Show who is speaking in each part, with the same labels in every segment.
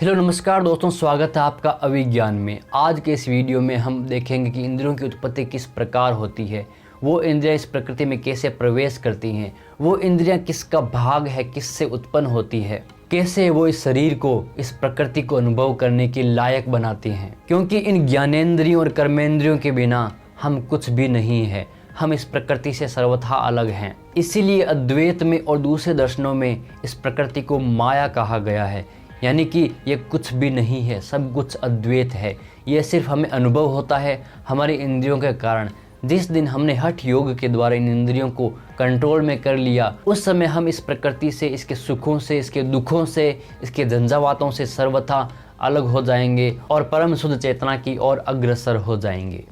Speaker 1: Hello नमस्कार दोस्तों, स्वागत है आपका अभिज्ञान में। आज के इस वीडियो में हम देखेंगे कि इंद्रियों की उत्पत्ति किस प्रकार होती है, वो इंद्रियां इस प्रकृति में कैसे प्रवेश करती हैं, वो इंद्रियां किसका भाग है, किससे उत्पन्न होती है, कैसे वो इस शरीर को, इस प्रकृति को अनुभव करने के लायक बनाती हैं। क्योंकि इन ज्ञानेंद्रियों और कर्मेंद्रियों के बिना हम कुछ भी नहीं है, हम इस प्रकृति से सर्वथा अलग हैं। इसीलिए अद्वैत में और दूसरे दर्शनों में इस प्रकृति को माया कहा गया है, यानी कि ये कुछ भी नहीं है, सब कुछ अद्वैत है। ये सिर्फ हमें अनुभव होता है हमारी इंद्रियों के कारण। जिस दिन हमने हठ योग के द्वारा इन इंद्रियों को कंट्रोल में कर लिया, उस समय हम इस प्रकृति से, इसके सुखों से, इसके दुखों से, इसके झंझावातों से सर्वथा अलग हो जाएंगे और परम शुद्ध चेतना की ओर अग्रसर हो जाएंगे।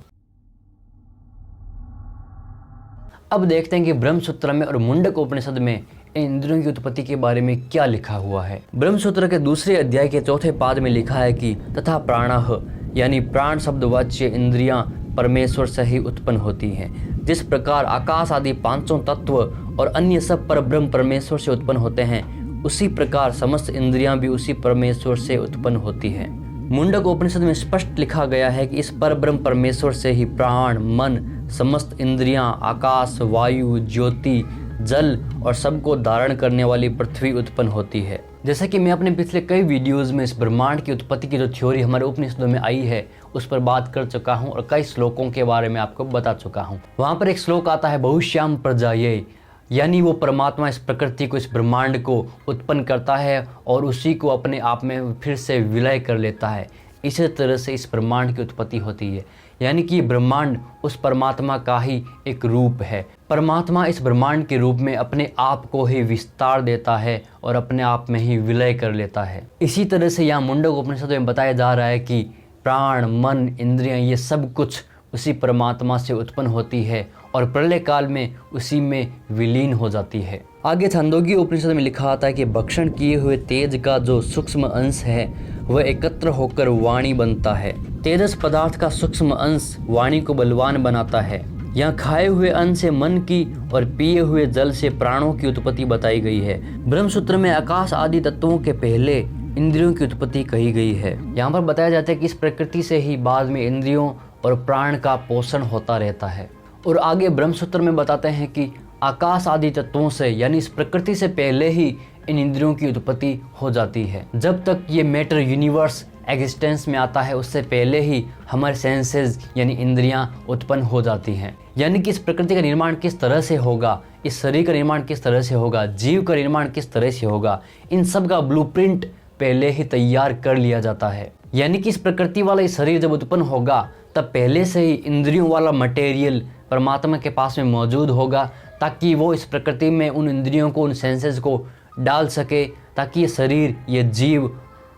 Speaker 1: अब देखते हैं कि ब्रह्मसूत्र में और मुंडक उपनिषद में इंद्रियों की उत्पत्ति के बारे में क्या लिखा हुआ है। ब्रह्मसूत्र के दूसरे अध्याय के चौथे पाद में लिखा है कि तथा प्राणः, यानी प्राण शब्दवाच्य इंद्रियां परमेश्वर से ही उत्पन्न होती हैं। जिस प्रकार आकाश आदि पांचों तत्व और अन्य सब परब्रह्म परमेश्वर से उत्पन्न होते हैं, उसी प्रकार समस्त इंद्रियां भी उसी परमेश्वर से उत्पन्न होती हैं। मुंडक उपनिषद में स्पष्ट लिखा गया है कि इस परब्रह्म परमेश्वर से ही प्राण, मन, समस्त इंद्रियां, आकाश, वायु, ज्योति, जल और सबको धारण करने वाली पृथ्वी उत्पन्न होती है। जैसा कि मैं अपने पिछले कई वीडियोस में इस ब्रह्मांड की उत्पत्ति की जो थ्योरी हमारे उपनिषदों में आई है उस पर बात कर चुका हूं और कई श्लोकों के बारे में आपको बता चुका हूं। वहां पर एक श्लोक आता है बहुश्याम प्रजाये, यानी वो परमात्मा इस प्रकृति को, इस ब्रह्मांड को उत्पन्न करता है और उसी को अपने आप में फिर से विलय कर लेता है। इसी तरह से इस ब्रह्मांड की उत्पत्ति होती है, यानी कि ब्रह्मांड उस परमात्मा का ही एक रूप है। परमात्मा इस ब्रह्मांड के रूप में अपने आप को ही विस्तार देता है और अपने आप में ही विलय कर लेता है। इसी तरह से यहाँ मुंडक उपनिषद में बताया जा रहा है कि प्राण, मन, इंद्रियां, ये सब कुछ उसी परमात्मा से उत्पन्न होती है और प्रलय काल में उसी में विलीन हो जाती है। आगे छांदोग्य उपनिषद में लिखा आता है कि भक्षण किए हुए तेज का जो सूक्ष्म अंश है वह एकत्र होकर वाणी बनता है। तेजस पदार्थ का सूक्ष्म अंश वाणी को बलवान बनाता है। यहाँ खाए हुए अन्न से मन की और पिए हुए जल से प्राणों की उत्पत्ति बताई गई है। ब्रह्मसूत्र में आकाश आदि तत्वों के पहले इंद्रियों की उत्पत्ति कही गई है। यहाँ पर बताया जाता है कि इस प्रकृति से ही बाद में इंद्रियों और प्राण का पोषण होता रहता है। और आगे ब्रह्मसूत्र में बताते हैं कि आकाश आदि तत्वों से, यानी इस प्रकृति से पहले ही इन इंद्रियों की उत्पत्ति हो जाती है। जब तक ये मैटर यूनिवर्स एग्जिस्टेंस में आता है उससे पहले ही हमारे सेंसेस यानी इंद्रियां उत्पन्न हो जाती हैं। यानी कि इस प्रकृति का निर्माण किस तरह से होगा, इस शरीर का निर्माण किस तरह से होगा, जीव का निर्माण किस तरह से होगा, इन सब का ब्लूप्रिंट पहले ही तैयार कर लिया जाता है। यानी कि इस प्रकृति वाला इस शरीर जब उत्पन्न होगा तब पहले से ही इंद्रियों वाला मटेरियल परमात्मा के पास में मौजूद होगा, ताकि वो इस प्रकृति में उन इंद्रियों को, उन सेंसेस को डाल सके, ताकि ये शरीर, ये जीव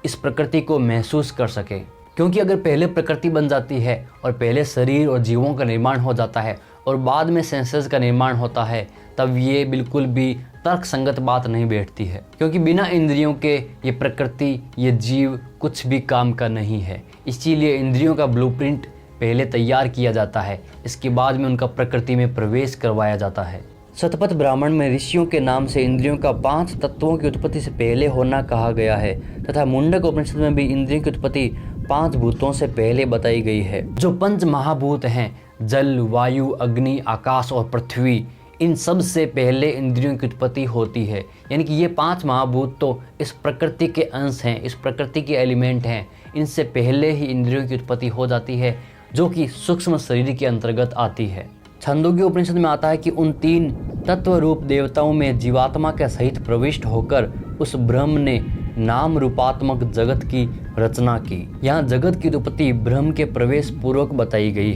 Speaker 1: इस प्रकृति को महसूस कर सके। क्योंकि अगर पहले प्रकृति बन जाती है और पहले शरीर और जीवों का निर्माण हो जाता है और बाद में सेंसेस का निर्माण होता है, तब ये बिल्कुल भी तर्क संगत बात नहीं बैठती है। क्योंकि बिना इंद्रियों के ये प्रकृति, ये जीव कुछ भी काम का नहीं है। इसीलिए इंद्रियों का ब्लूप्रिंट पहले तैयार किया जाता है, इसके बाद में उनका प्रकृति में प्रवेश करवाया जाता है। शतपथ ब्राह्मण में ऋषियों के नाम से इंद्रियों का 5 तत्वों की उत्पत्ति से पहले होना कहा गया है, तथा मुंडक उपनिषद में भी इंद्रियों की उत्पत्ति 5 भूतों से पहले बताई गई है। जो 5 महाभूत हैं, जल, वायु, अग्नि, आकाश और पृथ्वी, इन सब से पहले इंद्रियों की उत्पत्ति होती है। यानी कि ये 5 महाभूत तो इस प्रकृति के अंश हैं, इस प्रकृति के एलिमेंट हैं। इनसे पहले ही इंद्रियों की उत्पत्ति हो जाती है, जो कि सूक्ष्म शरीर के अंतर्गत आती है। छांदोग्य उपनिषद में आता है कि उन 3 तत्व रूप देवताओं में जीवात्मा के सहित प्रविष्ट होकर उस ब्रह्म ने नाम रूपात्मक जगत की रचना की। यहाँ जगत की उत्पत्ति ब्रह्म के प्रवेश पूर्वक बताई गई है।